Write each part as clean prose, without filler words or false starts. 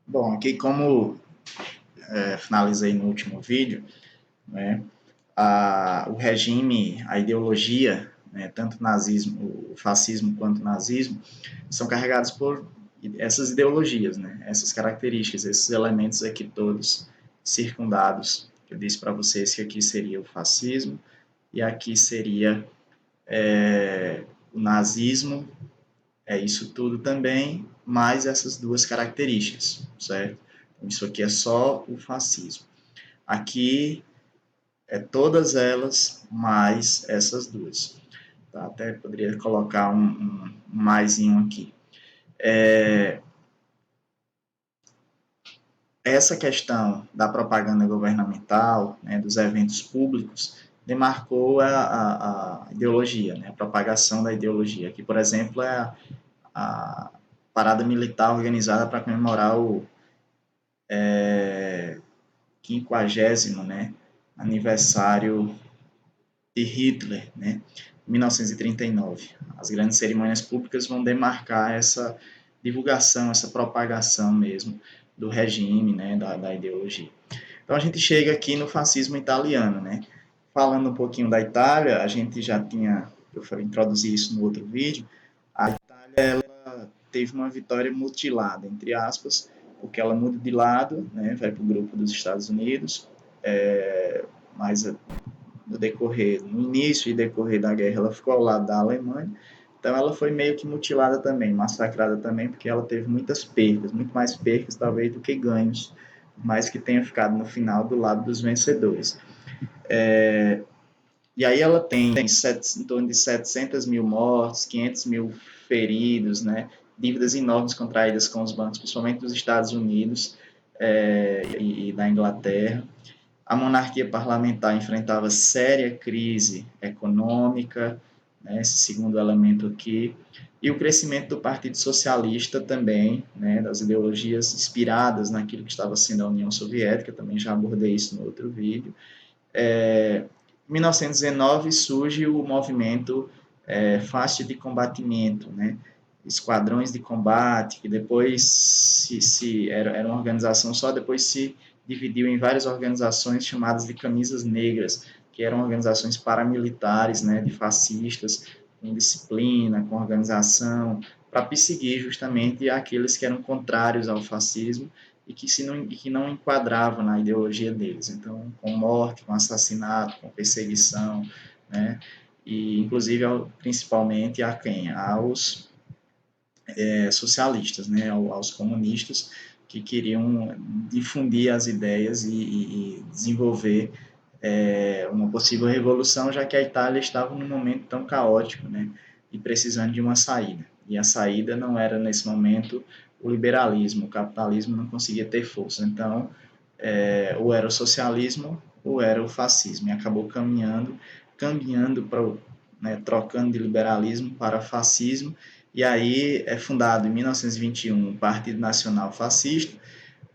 Bom, aqui como finalizei no último vídeo, né, o regime, a ideologia, né, tanto nazismo, o fascismo quanto o nazismo, são carregados por essas ideologias, né, essas características, esses elementos aqui todos circundados. Eu disse para vocês que aqui seria o fascismo e aqui seria o nazismo, é isso tudo também, mais essas duas características, certo? Então, isso aqui é só o fascismo. Aqui é todas elas mais essas duas. Tá? Até poderia colocar um maisinho aqui. Essa questão da propaganda governamental, né, dos eventos públicos, demarcou a ideologia, né, a propagação da ideologia. Aqui, por exemplo, é a parada militar organizada para comemorar o 50º, né, aniversário de Hitler, né, 1939. As grandes cerimônias públicas vão demarcar essa divulgação, essa propagação mesmo do regime, né, da ideologia. Então a gente chega aqui no fascismo italiano, né? Falando um pouquinho da Itália, a gente já tinha, eu introduzi isso no outro vídeo, a Itália ela teve uma vitória mutilada, entre aspas, porque ela muda de lado, né, vai para o grupo dos Estados Unidos, mas no início e decorrer da guerra, ela ficou ao lado da Alemanha, então ela foi meio que mutilada também, massacrada também, porque ela teve muitas percas, muito mais percas talvez do que ganhos, mas que tenha ficado no final do lado dos vencedores. E aí ela tem em torno de 700 mil mortos, 500 mil feridos, né? Dívidas enormes contraídas com os bancos, principalmente dos Estados Unidos e da Inglaterra. A monarquia parlamentar enfrentava séria crise econômica, né, esse segundo elemento aqui, e o crescimento do Partido Socialista também, né, das ideologias inspiradas naquilo que estava sendo a União Soviética, também já abordei isso no outro vídeo. Em 1919 surge o movimento faixa de combatimento, né, esquadrões de combate, que depois era uma organização só, depois se dividiu em várias organizações chamadas de camisas negras, que eram organizações paramilitares, né, de fascistas, com disciplina, com organização, para perseguir justamente aqueles que eram contrários ao fascismo e que não enquadravam na ideologia deles. Então, com morte, com assassinato, com perseguição, né, e inclusive principalmente a quem? Aos socialistas, né, aos comunistas que queriam difundir as ideias e desenvolver uma possível revolução, já que a Itália estava num momento tão caótico, né, e precisando de uma saída. E a saída não era, nesse momento, o liberalismo, o capitalismo não conseguia ter força. Então, ou era o socialismo ou era o fascismo. E acabou caminhando para né, trocando de liberalismo para fascismo. E aí é fundado em 1921 o Partido Nacional Fascista.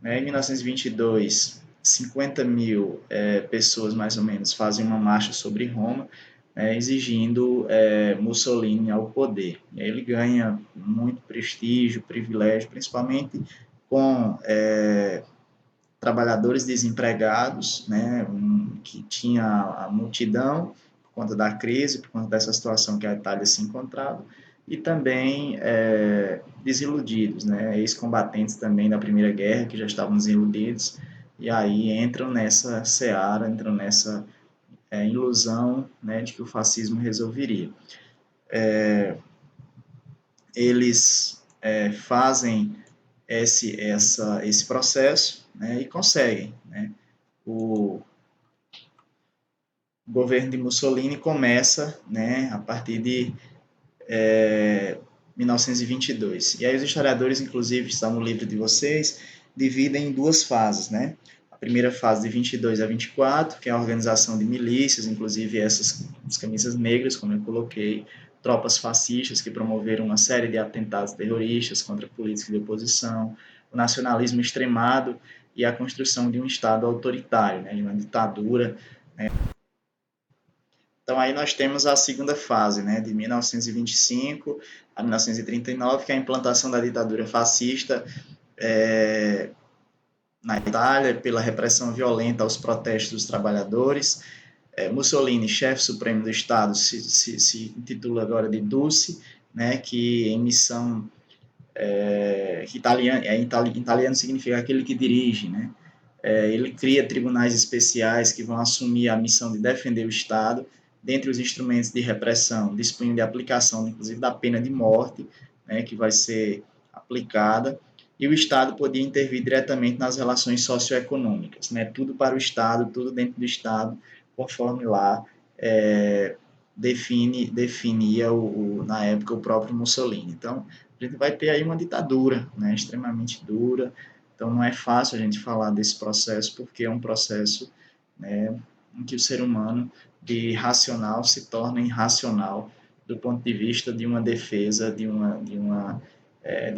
Né, em 1922, 50 mil pessoas, mais ou menos, fazem uma marcha sobre Roma, exigindo Mussolini ao poder. E aí ele ganha muito prestígio, privilégio, principalmente com trabalhadores desempregados, né, que tinha a multidão por conta da crise, por conta dessa situação que a Itália se encontrava, e também desiludidos, né, ex-combatentes também da Primeira Guerra, que já estavam desiludidos, e aí entram nessa seara, entram nessa ilusão, né, de que o fascismo resolveria. Eles fazem esse processo, né, e conseguem. Né? O governo de Mussolini começa, né, a partir de 1922. E aí os historiadores, inclusive, estão no livro de vocês, dividem em duas fases, né? A primeira fase de 22 a 24, que é a organização de milícias, inclusive essas as camisas negras, como eu coloquei, tropas fascistas que promoveram uma série de atentados terroristas contra políticos de oposição, o nacionalismo extremado e a construção de um Estado autoritário, né, de uma ditadura. Então, aí nós temos a segunda fase, né, de 1925 a 1939, que é a implantação da ditadura fascista na Itália, pela repressão violenta aos protestos dos trabalhadores. Mussolini, chefe supremo do Estado, se intitula agora de Duce, né, que em missão italiano significa aquele que dirige, né? Ele cria tribunais especiais que vão assumir a missão de defender o Estado. Dentre os instrumentos de repressão, dispõe de aplicação, inclusive, da pena de morte, né, que vai ser aplicada, e o Estado podia intervir diretamente nas relações socioeconômicas, né, tudo para o Estado, tudo dentro do Estado, conforme lá definia na época o próprio Mussolini. Então, a gente vai ter aí uma ditadura, né, extremamente dura. Então, não é fácil a gente falar desse processo, porque é um processo, né, em que o ser humano, de racional, se torna irracional do ponto de vista de uma defesa, de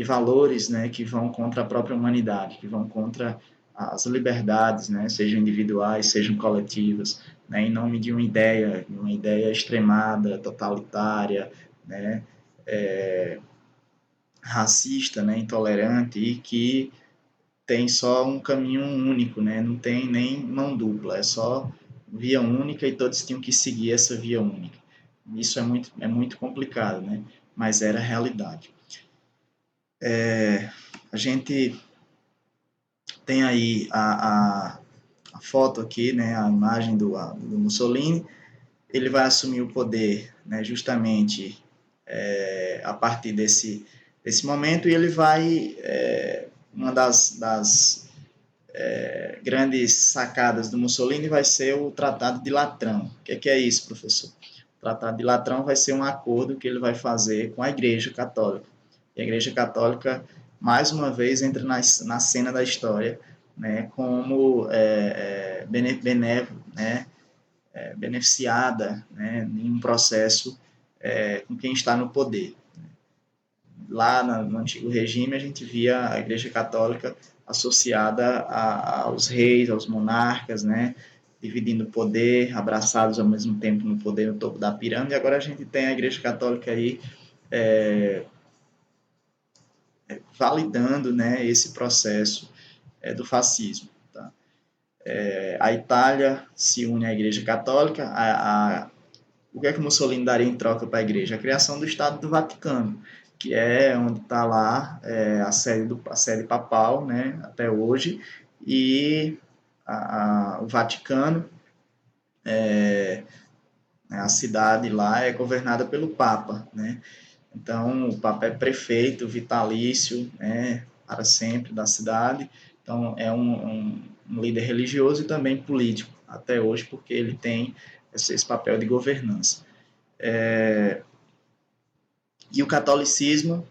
valores, né, que vão contra a própria humanidade, que vão contra as liberdades, né, sejam individuais, sejam coletivas, né, em nome de uma ideia extremada, totalitária, né, racista, né, intolerante, e que tem só um caminho único, né, não tem nem mão dupla, é só via única e todos tinham que seguir essa via única. Isso é muito complicado, né, mas era a realidade. A gente tem aí a foto aqui, né, a imagem do Mussolini. Ele vai assumir o poder, né, justamente a partir desse momento, e ele vai, uma das grandes sacadas do Mussolini vai ser o Tratado de Latrão. O que é isso, professor? O Tratado de Latrão vai ser um acordo que ele vai fazer com a Igreja Católica. E a Igreja Católica, mais uma vez, entra na cena da história, né, como beneficiada, né, em um processo com quem está no poder. Lá no antigo regime, a gente via a Igreja Católica associada aos reis, aos monarcas, né, dividindo o poder, abraçados ao mesmo tempo no poder no topo da pirâmide. Agora a gente tem a Igreja Católica aí validando, né, esse processo do fascismo. Tá? A Itália se une à Igreja Católica. O que é que Mussolini daria em troca para a Igreja? A criação do Estado do Vaticano, que é onde está lá a sede papal, né, até hoje, e o Vaticano, a cidade lá é governada pelo Papa, né? Então, o Papa é prefeito vitalício, né, para sempre da cidade. Então, é um líder religioso e também político, até hoje, porque ele tem esse papel de governança. E o catolicismo,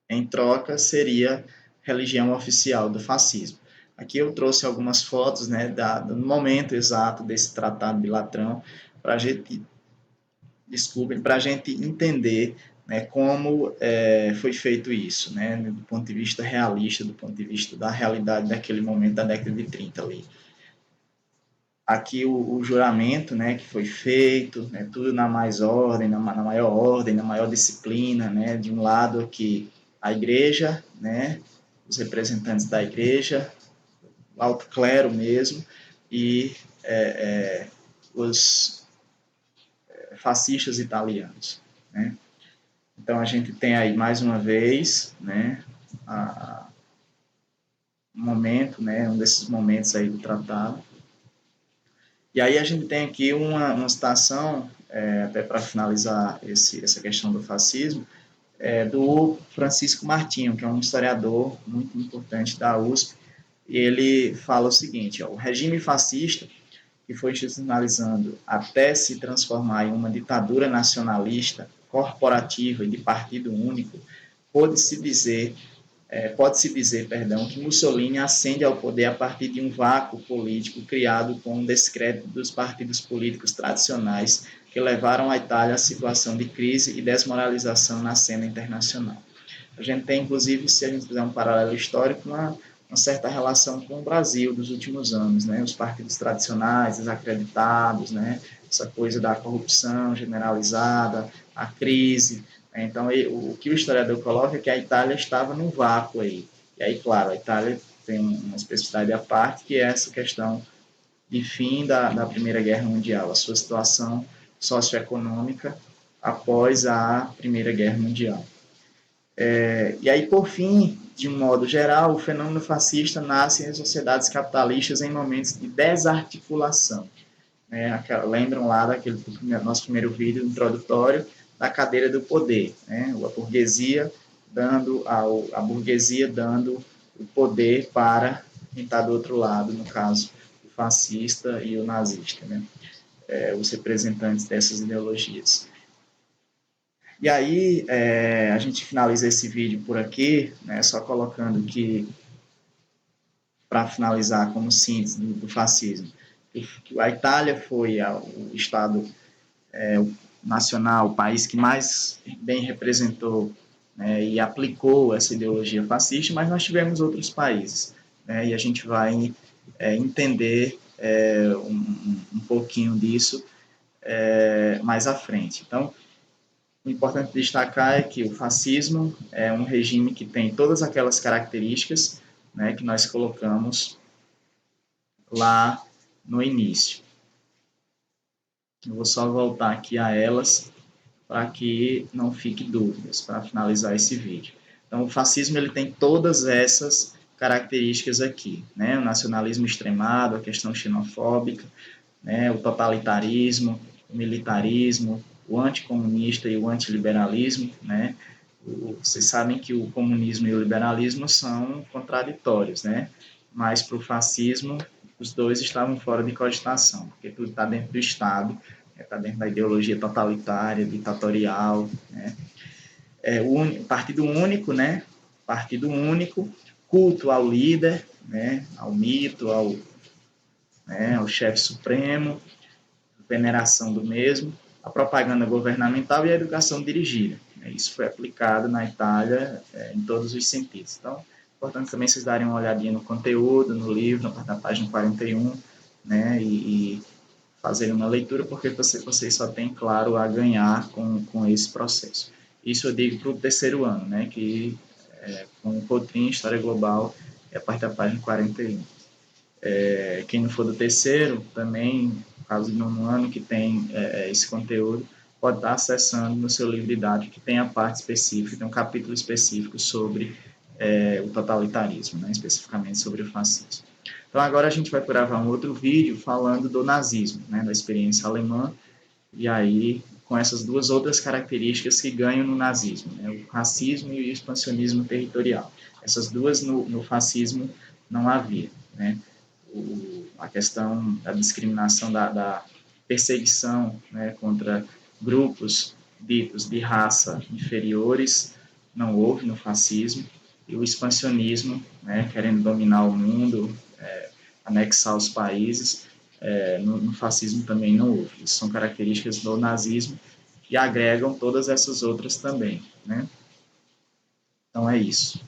em troca, seria religião oficial do fascismo. Aqui eu trouxe algumas fotos, né, do momento exato desse Tratado de Latrão, para a gente entender, né, como foi feito isso, né, do ponto de vista realista, do ponto de vista da realidade daquele momento da década de 30 ali. Aqui o juramento, né, que foi feito, né, tudo na maior ordem, na maior disciplina, né, de um lado aqui a igreja, né, os representantes da igreja, o alto clero mesmo, e os fascistas italianos, né. Então a gente tem aí mais uma vez, né, um momento, né, um desses momentos aí do tratado. E aí a gente tem aqui uma citação, até para finalizar essa questão do fascismo, do Francisco Martinho, que é um historiador muito importante da USP, e ele fala o seguinte: o regime fascista, que foi institucionalizando até se transformar em uma ditadura nacionalista, corporativa e de partido único, pode-se dizer, que Mussolini ascende ao poder a partir de um vácuo político criado com o descrédito dos partidos políticos tradicionais que levaram a Itália à situação de crise e desmoralização na cena internacional. A gente tem, inclusive, se a gente fizer um paralelo histórico, uma certa relação com o Brasil dos últimos anos, né? Os partidos tradicionais, desacreditados, né? Essa coisa da corrupção generalizada, a crise. Então, o que o historiador coloca é que a Itália estava num vácuo aí. E aí, claro, a Itália tem uma especificidade à parte, que é essa questão de fim da Primeira Guerra Mundial, a sua situação socioeconômica após a Primeira Guerra Mundial. E aí, por fim, de um modo geral, o fenômeno fascista nasce em sociedades capitalistas em momentos de desarticulação. Lembram lá daquele nosso primeiro vídeo introdutório da cadeira do poder, né? A burguesia dando o poder para quem está do outro lado, no caso, o fascista e o nazista, né? Os representantes dessas ideologias. E aí, a gente finaliza esse vídeo por aqui, né, só colocando que, para finalizar como síntese do fascismo, a Itália foi o Estado nacional, o país que mais bem representou, né, e aplicou essa ideologia fascista, mas nós tivemos outros países, né, e a gente vai entender um pouquinho disso mais à frente. Então, o importante destacar é que o fascismo é um regime que tem todas aquelas características, né, que nós colocamos lá no início. Eu vou só voltar aqui a elas para que não fique dúvidas, para finalizar esse vídeo. Então, o fascismo ele tem todas essas características aqui, né? O nacionalismo extremado, a questão xenofóbica, né? O totalitarismo, o militarismo, o anticomunista e o antiliberalismo, né? Vocês sabem que o comunismo e o liberalismo são contraditórios, né? Mas para o fascismo, os dois estavam fora de cogitação, porque tudo está dentro do Estado, está dentro da ideologia totalitária, ditatorial, né? Partido único, né? Partido único, culto ao líder, né? Ao mito, ao chefe supremo, veneração do mesmo, a propaganda governamental e a educação dirigida. Isso foi aplicado na Itália em todos os sentidos. Então, é importante também vocês darem uma olhadinha no conteúdo, no livro, na página 41, né, e fazerem uma leitura, porque vocês só têm, claro, a ganhar com esse processo. Isso eu digo para o terceiro ano, né, que com o Cotrim, História Global, é a partir da página 41. Quem não for do terceiro, também, no caso do nono ano, que tem esse conteúdo, pode estar acessando no seu livro didático, que tem a parte específica, tem um capítulo específico sobre o totalitarismo, né, especificamente sobre o fascismo. Então, agora a gente vai gravar um outro vídeo falando do nazismo, né, da experiência alemã, e aí com essas duas outras características que ganham no nazismo, né, o racismo e o expansionismo territorial. Essas duas no fascismo não havia, né? A questão da discriminação, da perseguição, né, contra grupos ditos de raça inferiores, não houve no fascismo, e o expansionismo, né, querendo dominar o mundo, anexar os países, no fascismo também não houve. Isso são características do nazismo e agregam todas essas outras também, né? Então é isso.